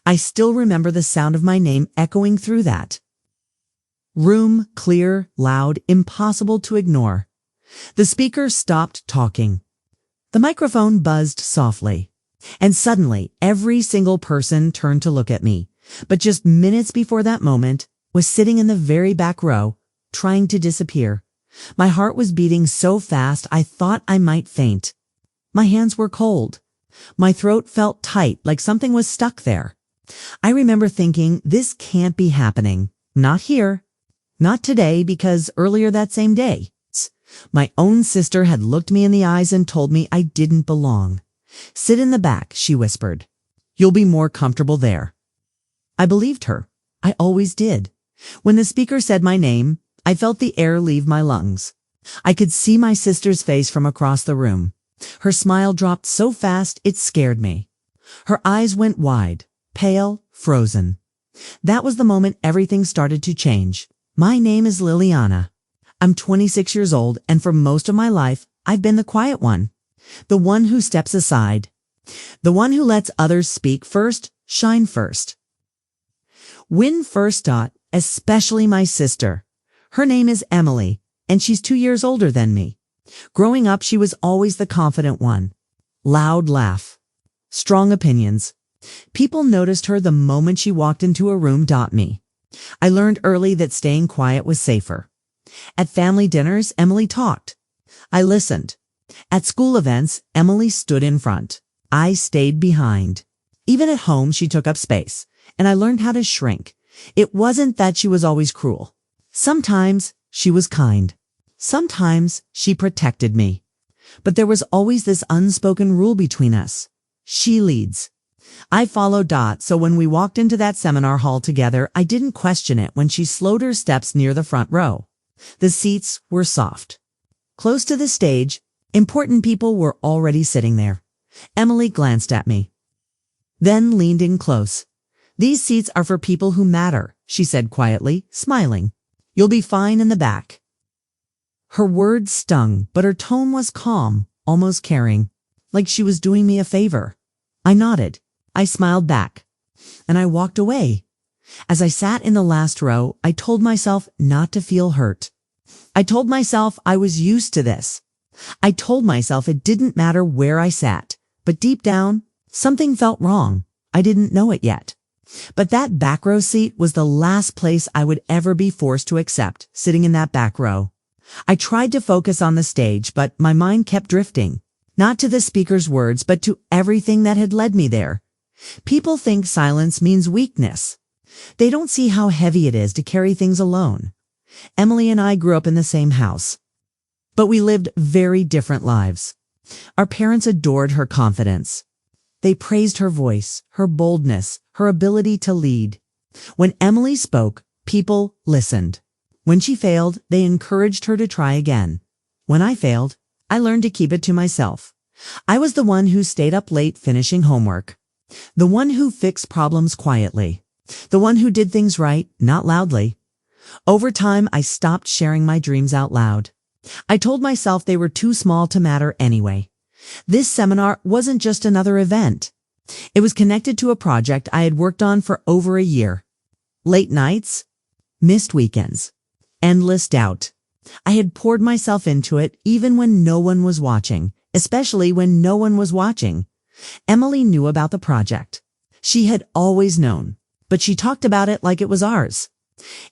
I still remember the sound of my name echoing through that room, clear, loud, impossible to ignore. The speaker stopped talking. The microphone buzzed softly. And suddenly, every single person turned to look at me. But just minutes before that moment, was sitting in the very back row, trying to disappear. My heart was beating so fast I thought I might faint. My hands were cold. My throat felt tight, like something was stuck there. I remember thinking, this can't be happening. Not here. Not today, because earlier that same day, my own sister had looked me in the eyes and told me I didn't belong. Sit in the back, she whispered. You'll be more comfortable there. I believed her. I always did. When the speaker said my name, I felt the air leave my lungs. I could see my sister's face from across the room. Her smile dropped so fast it scared me. Her eyes went wide, pale, frozen. That was the moment everything started to change. My name is Liliana. I'm 26 years old, and for most of my life, I've been the quiet one. The one who steps aside. The one who lets others speak first, shine first. Win first, especially my sister. Her name is Emily, and she's 2 years older than me. Growing up, she was always the confident one. Loud laugh. Strong opinions. People noticed her the moment she walked into a room. Me. I learned early that staying quiet was safer. At family dinners, Emily talked. I listened. At school events, Emily stood in front. I stayed behind. Even at home, she took up space, and I learned how to shrink. It wasn't that she was always cruel. Sometimes she was kind. Sometimes she protected me. But there was always this unspoken rule between us. She leads. I followed. So when we walked into that seminar hall together, I didn't question it when she slowed her steps near the front row. The seats were soft. Close to the stage, important people were already sitting there. Emily glanced at me, then leaned in close. These seats are for people who matter, she said quietly, smiling. You'll be fine in the back. Her words stung, but her tone was calm, almost caring, like she was doing me a favor. I nodded. I smiled back, and I walked away. As I sat in the last row, I told myself not to feel hurt. I told myself I was used to this. I told myself it didn't matter where I sat, but deep down, something felt wrong. I didn't know it yet. But that back row seat was the last place I would ever be forced to accept, sitting in that back row. I tried to focus on the stage, but my mind kept drifting, not to the speaker's words, but to everything that had led me there. People think silence means weakness. They don't see how heavy it is to carry things alone. Emily and I grew up in the same house, but we lived very different lives. Our parents adored her confidence. They praised her voice, her boldness, her ability to lead. When Emily spoke, people listened. When she failed, they encouraged her to try again. When I failed, I learned to keep it to myself. I was the one who stayed up late finishing homework. The one who fixed problems quietly. The one who did things right, not loudly. Over time, I stopped sharing my dreams out loud. I told myself they were too small to matter anyway. This seminar wasn't just another event. It was connected to a project I had worked on for over a year. Late nights, missed weekends, endless doubt. I had poured myself into it even when no one was watching, especially when no one was watching. Emily knew about the project. She had always known, but she talked about it like it was ours.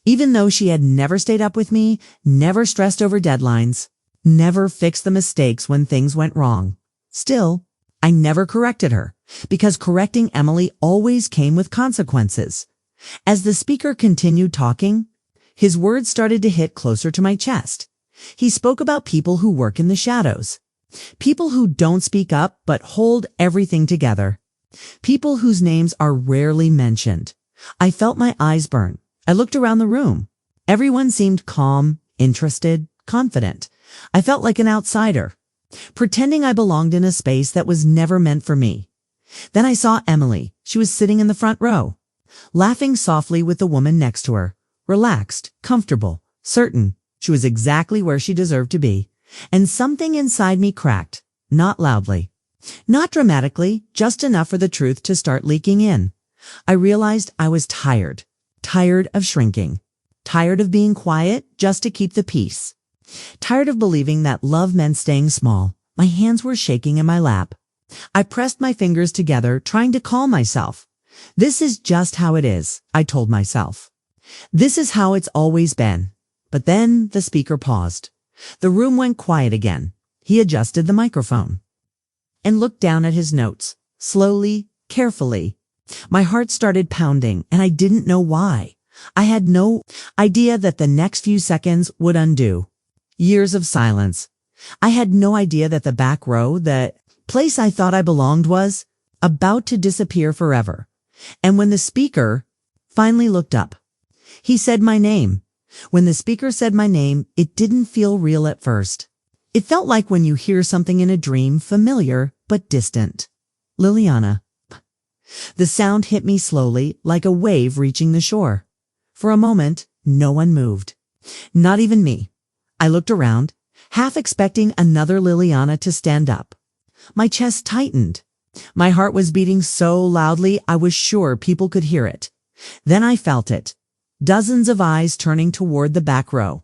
Even though she had never stayed up with me, never stressed over deadlines, never fixed the mistakes when things went wrong. Still, I never corrected her, because correcting Emily always came with consequences. As the speaker continued talking, his words started to hit closer to my chest. He spoke about people who work in the shadows. People who don't speak up but hold everything together. People whose names are rarely mentioned. I felt my eyes burn. I looked around the room. Everyone seemed calm, interested, confident. I felt like an outsider, pretending I belonged in a space that was never meant for me. Then I saw Emily. She was sitting in the front row, laughing softly with the woman next to her, relaxed, comfortable, certain she was exactly where she deserved to be. And something inside me cracked, not loudly, not dramatically, just enough for the truth to start leaking in. I realized I was tired. Tired of shrinking. Tired of being quiet just to keep the peace. Tired of believing that love meant staying small. My hands were shaking in my lap. I pressed my fingers together, trying to calm myself. This is just how it is, I told myself. This is how it's always been. But then the speaker paused. The room went quiet again. He adjusted the microphone and looked down at his notes, slowly, carefully. My heart started pounding, and I didn't know why. I had no idea that the next few seconds would undo years of silence. I had no idea that the back row, the place I thought I belonged, was about to disappear forever. And when the speaker finally looked up, he said my name. When the speaker said my name, it didn't feel real at first. It felt like when you hear something in a dream, familiar but distant. Liliana. The sound hit me slowly, like a wave reaching the shore. For a moment, no one moved. Not even me. I looked around, half expecting another Liliana to stand up. My chest tightened. My heart was beating so loudly I was sure people could hear it. Then I felt it. Dozens of eyes turning toward the back row.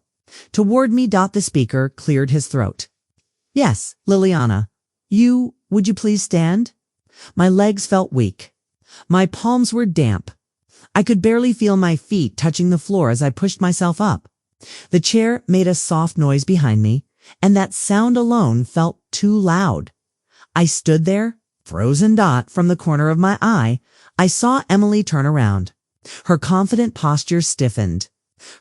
Toward me. The speaker cleared his throat. Yes, Liliana. Would you please stand? My legs felt weak. My palms were damp. I could barely feel my feet touching the floor as I pushed myself up. The chair made a soft noise behind me, and that sound alone felt too loud. I stood there, frozen. From the corner of my eye, I saw Emily turn around. Her confident posture stiffened.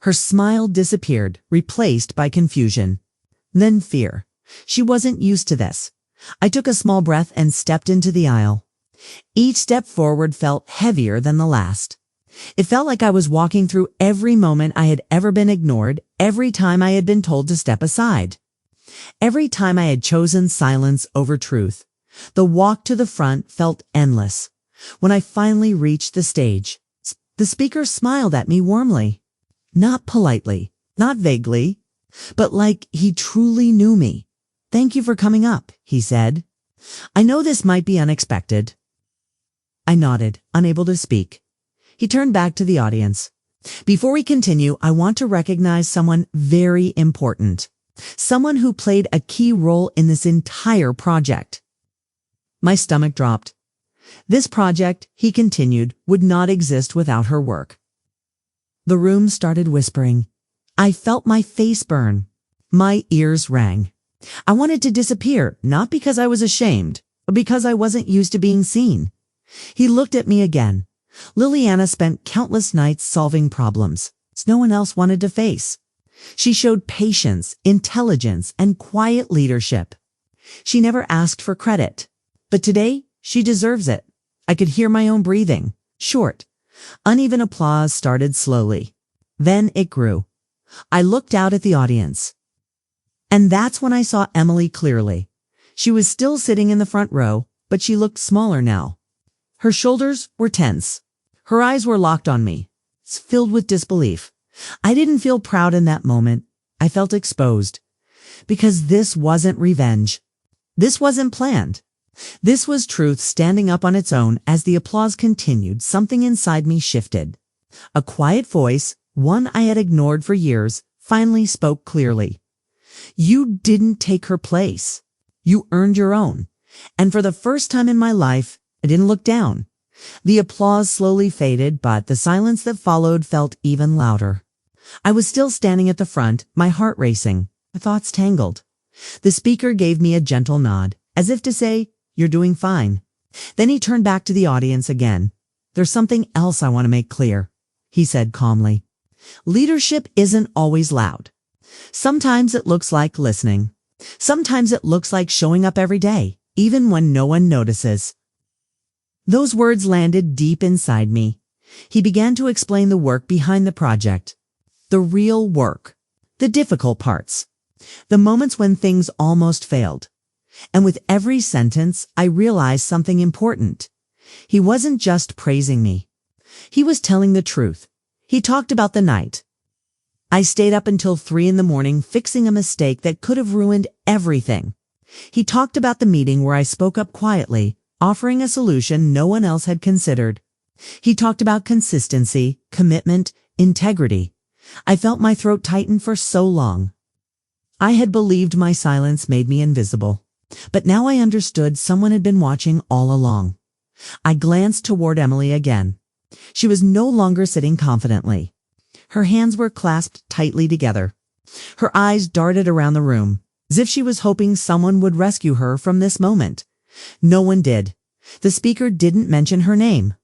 Her smile disappeared, replaced by confusion. Then fear. She wasn't used to this. I took a small breath and stepped into the aisle. Each step forward felt heavier than the last. It felt like I was walking through every moment I had ever been ignored, every time I had been told to step aside. Every time I had chosen silence over truth. The walk to the front felt endless. When I finally reached the stage, the speaker smiled at me warmly. Not politely, not vaguely, but like he truly knew me. Thank you for coming up, he said. I know this might be unexpected. I nodded, unable to speak. He turned back to the audience. Before we continue, I want to recognize someone very important. Someone who played a key role in this entire project. My stomach dropped. This project, he continued, would not exist without her work. The room started whispering. I felt my face burn. My ears rang. I wanted to disappear, not because I was ashamed, but because I wasn't used to being seen. He looked at me again. Liliana spent countless nights solving problems no one else wanted to face. She showed patience, intelligence, and quiet leadership. She never asked for credit. But today, she deserves it. I could hear my own breathing. Short, uneven applause started slowly. Then it grew. I looked out at the audience. And that's when I saw Emily clearly. She was still sitting in the front row, but she looked smaller now. Her shoulders were tense. Her eyes were locked on me, filled with disbelief. I didn't feel proud in that moment. I felt exposed. Because this wasn't revenge. This wasn't planned. This was truth standing up on its own. As the applause continued, something inside me shifted. A quiet voice, one I had ignored for years, finally spoke clearly. You didn't take her place. You earned your own. And for the first time in my life, I didn't look down. The applause slowly faded, but the silence that followed felt even louder. I was still standing at the front, my heart racing, my thoughts tangled. The speaker gave me a gentle nod, as if to say, you're doing fine. Then he turned back to the audience again. There's something else I want to make clear, he said calmly. Leadership isn't always loud. Sometimes it looks like listening. Sometimes it looks like showing up every day, even when no one notices. Those words landed deep inside me. He began to explain the work behind the project. The real work. The difficult parts. The moments when things almost failed. And with every sentence, I realized something important. He wasn't just praising me. He was telling the truth. He talked about the night. I stayed up until 3 a.m. fixing a mistake that could have ruined everything. He talked about the meeting where I spoke up quietly, offering a solution no one else had considered. He talked about consistency, commitment, integrity. I felt my throat tighten for so long. I had believed my silence made me invisible, but now I understood someone had been watching all along. I glanced toward Emily again. She was no longer sitting confidently. Her hands were clasped tightly together. Her eyes darted around the room, as if she was hoping someone would rescue her from this moment. No one did. The speaker didn't mention her name.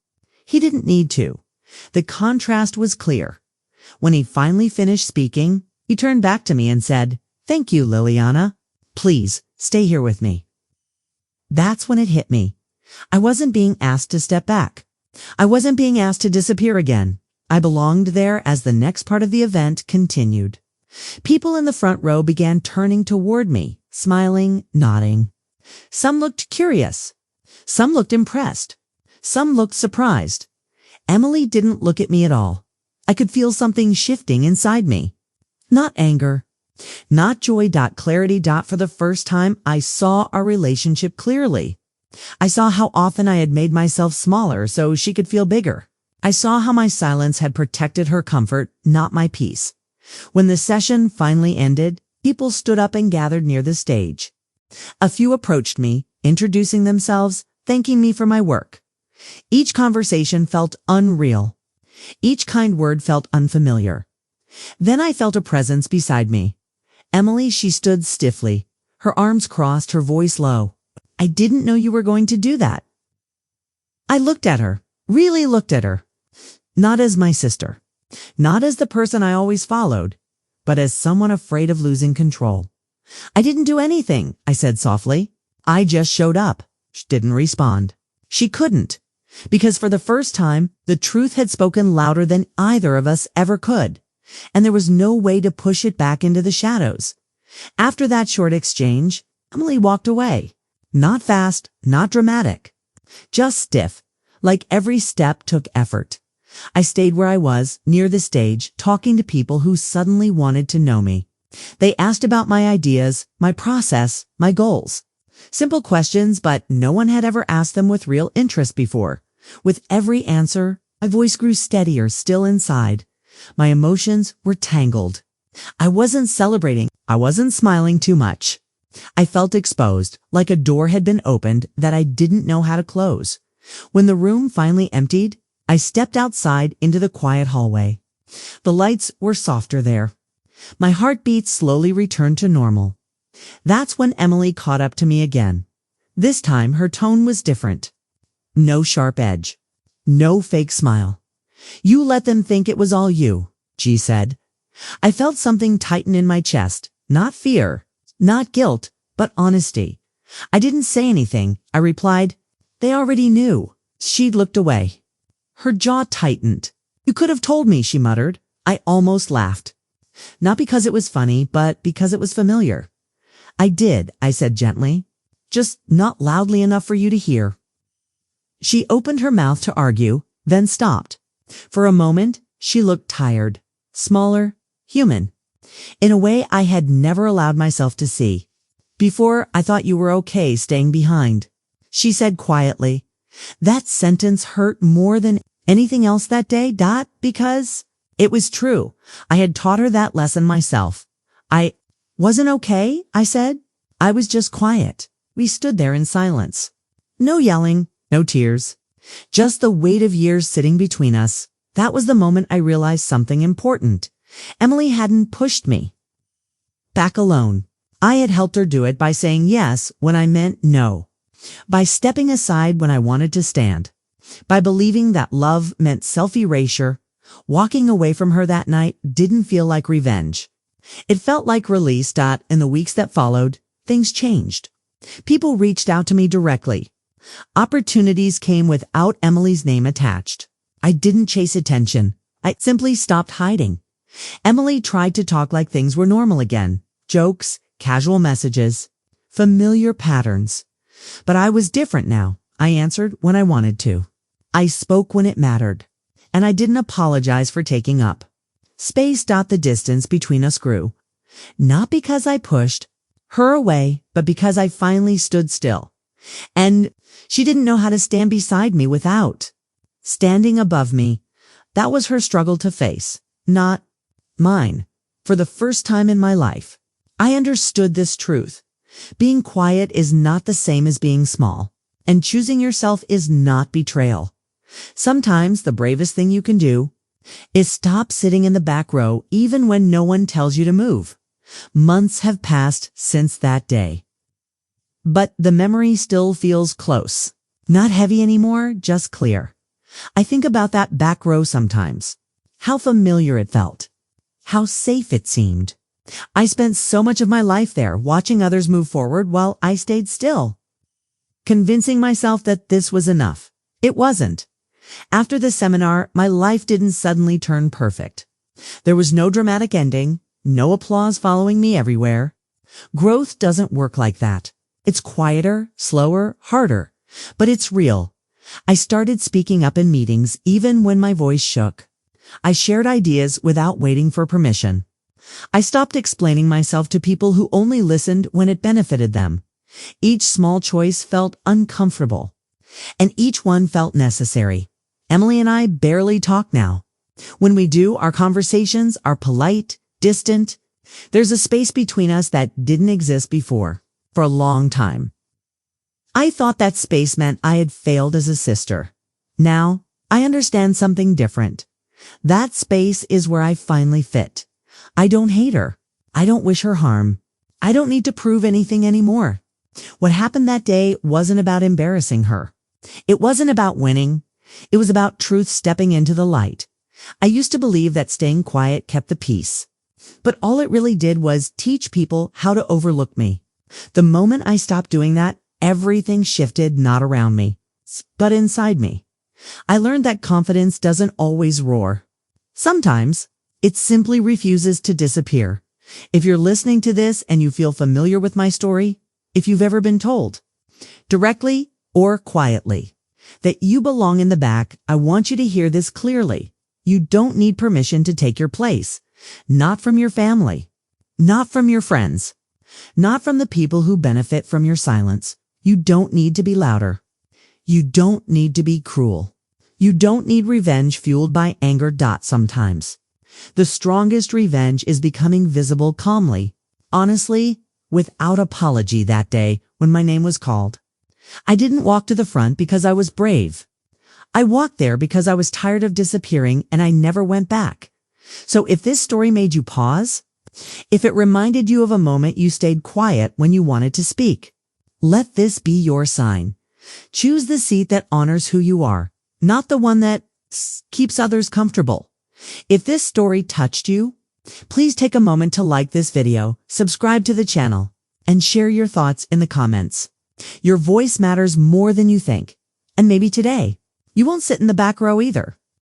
He didn't need to. The contrast was clear. When he finally finished speaking, he turned back to me and said, "Thank you, Liliana. Please, stay here with me." That's when it hit me. I wasn't being asked to step back. I wasn't being asked to disappear again. I belonged there as the next part of the event continued. People in the front row began turning toward me, smiling, nodding. Some looked curious. Some looked impressed. Some looked surprised. Emily didn't look at me at all. I could feel something shifting inside me. Not anger. Not joy. Clarity. For the first time, I saw our relationship clearly. I saw how often I had made myself smaller so she could feel bigger. I saw how my silence had protected her comfort, not my peace. When the session finally ended, people stood up and gathered near the stage. A few approached me, introducing themselves, thanking me for my work. Each conversation felt unreal. Each kind word felt unfamiliar. Then I felt a presence beside me. Emily, she stood stiffly, her arms crossed, her voice low. "I didn't know you were going to do that." I looked at her, really looked at her. Not as my sister, not as the person I always followed, but as someone afraid of losing control. "I didn't do anything," I said softly. "I just showed up." She didn't respond. She couldn't, because for the first time, the truth had spoken louder than either of us ever could, and there was no way to push it back into the shadows. After that short exchange, Emily walked away. Not fast, not dramatic, just stiff, like every step took effort. I stayed where I was, near the stage, talking to people who suddenly wanted to know me. They asked about my ideas, my process, my goals. Simple questions, but no one had ever asked them with real interest before. With every answer, my voice grew steadier still inside. My emotions were tangled. I wasn't celebrating. I wasn't smiling too much. I felt exposed, like a door had been opened that I didn't know how to close. When the room finally emptied, I stepped outside into the quiet hallway. The lights were softer there. My heartbeat slowly returned to normal. That's when Emily caught up to me again. This time her tone was different. No sharp edge. No fake smile. "You let them think it was all you," she said. I felt something tighten in my chest. Not fear, not guilt, but honesty. I didn't say anything. I replied, "They already knew." She looked away. Her jaw tightened. "You could have told me," she muttered. I almost laughed. Not because it was funny, but because it was familiar. "I did," I said gently. "Just not loudly enough for you to hear." She opened her mouth to argue, then stopped. For a moment, she looked tired, smaller, human, in a way I had never allowed myself to see. "Before, I thought you were okay staying behind," she said quietly. That sentence hurt more than anything else that day, because it was true. I had taught her that lesson myself. "I wasn't okay," I said. "I was just quiet." We stood there in silence. No yelling, no tears. Just the weight of years sitting between us. That was the moment I realized something important. Emily hadn't pushed me back alone. I had helped her do it by saying yes when I meant no. By stepping aside when I wanted to stand. By believing that love meant self-erasure. Walking away from her that night didn't feel like revenge. It felt like release. In the weeks that followed, things changed. People reached out to me directly. Opportunities came without Emily's name attached. I didn't chase attention. I simply stopped hiding. Emily tried to talk like things were normal again. Jokes, casual messages, familiar patterns. But I was different now. I answered when I wanted to. I spoke when it mattered. And I didn't apologize for taking up space. The distance between us grew. Not because I pushed her away, but because I finally stood still. And she didn't know how to stand beside me without standing above me. That was her struggle to face, not mine. For the first time in my life, I understood this truth. Being quiet is not the same as being small, and choosing yourself is not betrayal. Sometimes the bravest thing you can do is stop sitting in the back row even when no one tells you to move. Months have passed since that day, but the memory still feels close. Not heavy anymore, just clear. I think about that back row sometimes. How familiar it felt. How safe it seemed. I spent so much of my life there, watching others move forward while I stayed still, convincing myself that this was enough. It wasn't. After the seminar, my life didn't suddenly turn perfect. There was no dramatic ending, no applause following me everywhere. Growth doesn't work like that. It's quieter, slower, harder, but it's real. I started speaking up in meetings even when my voice shook. I shared ideas without waiting for permission. I stopped explaining myself to people who only listened when it benefited them. Each small choice felt uncomfortable, and each one felt necessary. Emily and I barely talk now. When we do, our conversations are polite, distant. There's a space between us that didn't exist before, for a long time. I thought that space meant I had failed as a sister. Now, I understand something different. That space is where I finally fit. I don't hate her. I don't wish her harm. I don't need to prove anything anymore. What happened that day wasn't about embarrassing her. It wasn't about winning. It was about truth stepping into the light. I used to believe that staying quiet kept the peace, but all it really did was teach people how to overlook me. The moment I stopped doing that, everything shifted, not around me, but inside me. I learned that confidence doesn't always roar. Sometimes it simply refuses to disappear. If you're listening to this and you feel familiar with my story, if you've ever been told, directly or quietly, that you belong in the back, I want you to hear this clearly. You don't need permission to take your place. Not from your family. Not from your friends. Not from the people who benefit from your silence. You don't need to be louder. You don't need to be cruel. You don't need revenge fueled by anger. Sometimes the strongest revenge is becoming visible calmly, honestly, without apology. That day when my name was called, I didn't walk to the front because I was brave. I walked there because I was tired of disappearing, and I never went back. So if this story made you pause, if it reminded you of a moment you stayed quiet when you wanted to speak, let this be your sign. Choose the seat that honors who you are, not the one that keeps others comfortable. If this story touched you, please take a moment to like this video, subscribe to the channel, and share your thoughts in the comments. Your voice matters more than you think. And maybe today, you won't sit in the back row either.